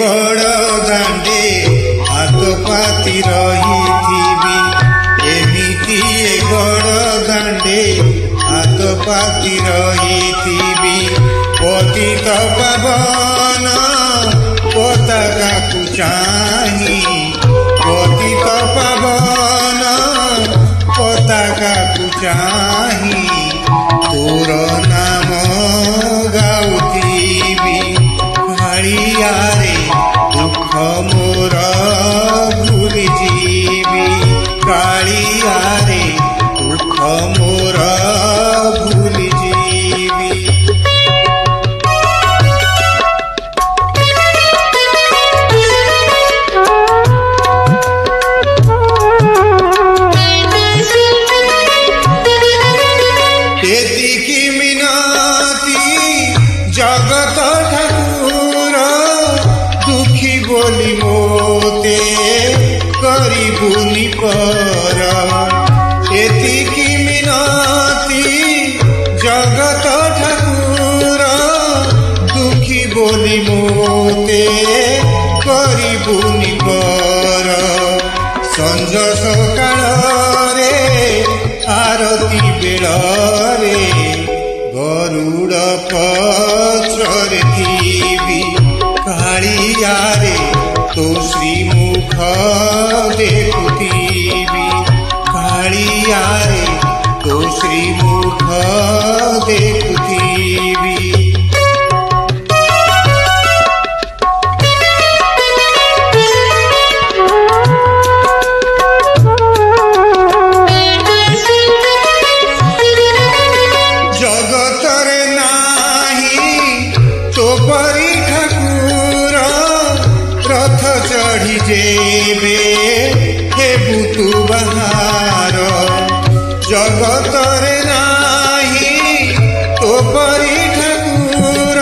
ବଡ଼ ଦାଣ୍ଡେ ହାତ ପାତି ରହିଥିବି। ଏମିତି ଏ ବଡ଼ ଦାଣ୍ଡେ ହାତ ପାତି ରହିଥିବି। ପତିତ ପାବନ ପତାକାକୁ ଚାହିଁ, ପତିତ ପାବନ ପତାକାକୁ ଚାହିଁ ତୋର ନାମ ଗାଉଥିବି। କାଳିଆରେ ଦୁଃଖ ମୋର ଭୁଲିଯିବି। କାଳିଆରେ ଦୁଃଖ ମୋର ଭୁଲିଯିବି। ଏତିକି ମିନତି ଜଗତ ଠାକୁର, ଦୁଃଖୀ ବୋଲି ମୋତେ କରିବୁନି ପର। ଏତିକି ମିନତି ଜଗତ ଠାକୁର, ଦୁଃଖୀ ବୋଲି ମୋତେ କରିବୁନି ପର। ସଞ୍ଜ ସକାଳରେ ଆରତି ବେଳରେ ଗରୁଡ଼ ପତ୍ରରେ ଥିବି। କାଳିଆରେ ତୋ ଶ୍ରୀମୁଖ ଦେଖୁଥିବି। କାଳିଆରେ ତୋ ଶ୍ରୀମୁଖ ଦେଖୁଥିବି। ଜଗତରେ ନାହିଁ ତୋ ପରି ଠାକୁର, ରଥ ଚଢ଼ି ଯେବେ ହେବୁ ତୁ ବାହାର। ଜଗତରେ ନାହିଁ ତୋ ପରି ଠାକୁର,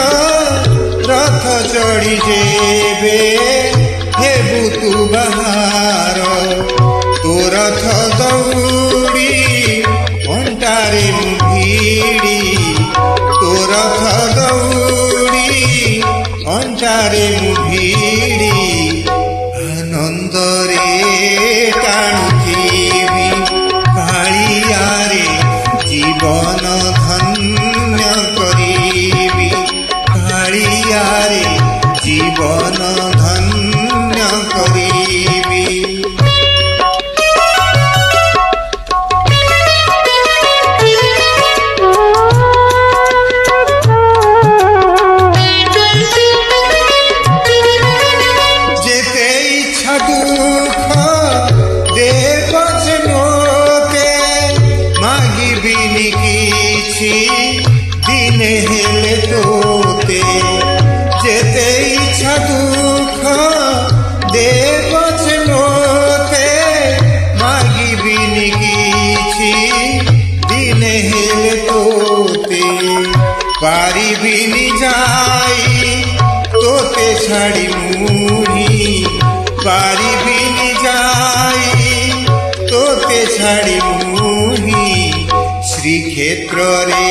ରଥ ଚଢ଼ି ଯେବେ ହେବୁ ତୁ ବାହାର। ତୋ ରଥ ଦୌଡ଼ି ଅଣ୍ଟାରେ ମୁଁ ଭିଡ଼ି, ତୋ ରଥ ଦୌଡ଼ି ଅଣ୍ଟାରେ ମୁଁ ଭିଡ଼ି ଆନନ୍ଦରେ ଟାଣୁଥିବି। କାଳିଆରେ ଜୀବନ ଧନ୍ୟ କରିବି। କାଳିଆରେ ଜୀବନ ଧନ୍ୟ କରିବି। দুঃখ দে পছে মোতে, মাগিবিনি কিছু দিনে হেলে তোতে। যেতে ইচ্ছা দুঃখ দে পছে মোতে, মাগিবিনি কিছু দিনে হেলে তোতে। পারিবিনি যাই তোতে ছাড়ি মুহি, পারিবিনি যাই তোতে ছাড়ি মুহি। শ্রীক্ষেত্রে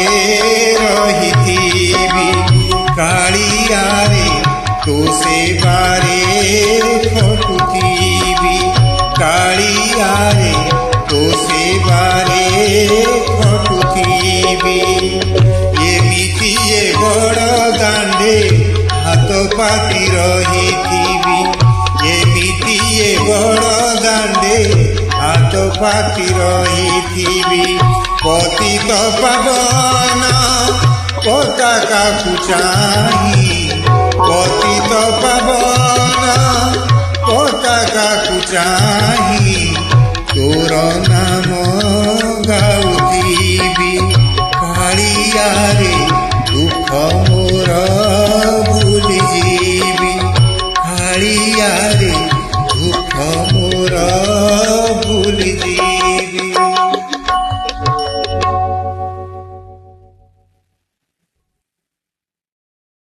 রহিথিবি। কাଳିଆରେ ତୋ ସେବାରେ ଖଟୁଥିବି। କାଳିଆରେ ତୋ ସେବାରେ ଖଟୁଥିବି। ଏମିତି ଏ ବଡ଼ ଦାଣ୍ଡେ ହାତ ପାତି ରହିଥିବି। ଏମିତି ଏ ବଡ଼ ଦାଣ୍ଡେ ହାତ ପାତି ରହିଥିବି। ପତିତ ପାବନ ପତାକାକୁ ଚାହିଁ, ପତିତ ପାବନ ପତାକାକୁ ଚାହିଁ ତୋର ନାମ ଗାଉଥିବି। କାଳିଆରେ ଦୁଃଖ